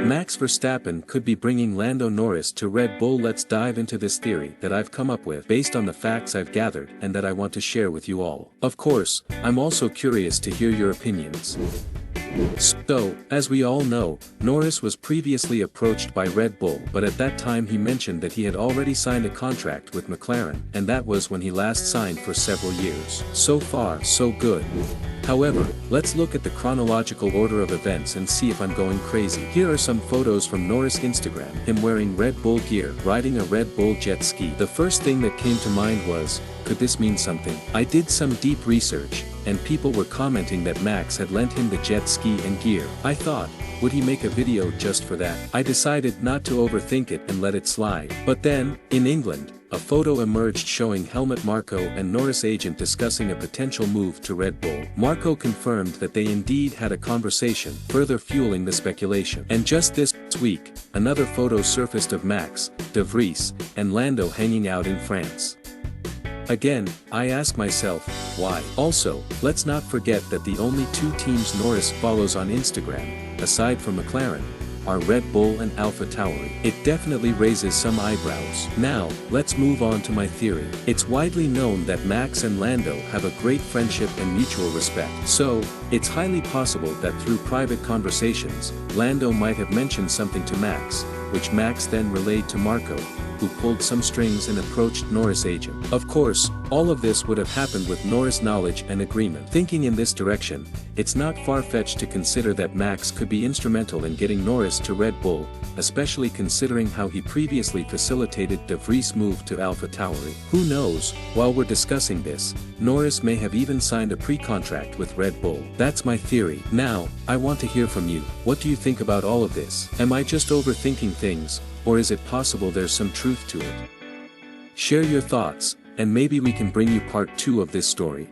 Max Verstappen could be bringing Lando Norris to Red Bull. Let's dive into this theory that I've come up with based on the facts I've gathered and that I want to share with you all. Of course, I'm also curious to hear your opinions. So, as we all know, Norris was previously approached by Red Bull, but at that time he mentioned that he had already signed a contract with McLaren, and that was when he last signed for several years. So far, so good. However, let's look at the chronological order of events and see if I'm going crazy. Here are some photos from Norris' Instagram, him wearing Red Bull gear, riding a Red Bull jet ski. The first thing that came to mind was, could this mean something? I did some deep research, and people were commenting that Max had lent him the jet ski and gear. I thought, would he make a video just for that? I decided not to overthink it and let it slide. But then, in England, a photo emerged showing Helmut Marko and Norris' agent discussing a potential move to Red Bull. Marko confirmed that they indeed had a conversation, further fueling the speculation. And just this week, another photo surfaced of Max, De Vries, and Lando hanging out in France. Again, I ask myself, why? Also, let's not forget that the only two teams Norris follows on Instagram, aside from McLaren, are Red Bull and AlphaTauri. It definitely raises some eyebrows. Now, let's move on to my theory. It's widely known that Max and Lando have a great friendship and mutual respect. So, it's highly possible that through private conversations, Lando might have mentioned something to Max, which Max then relayed to Marko, who pulled some strings and approached Norris' agent. Of course, all of this would have happened with Norris' knowledge and agreement. Thinking in this direction, it's not far-fetched to consider that Max could be instrumental in getting Norris to Red Bull, especially considering how he previously facilitated De Vries' move to AlphaTauri. Who knows, while we're discussing this, Norris may have even signed a pre-contract with Red Bull. That's my theory. Now, I want to hear from you. What do you think about all of this? Am I just overthinking things, or is it possible there's some truth to it? Share your thoughts, and maybe we can bring you part 2 of this story.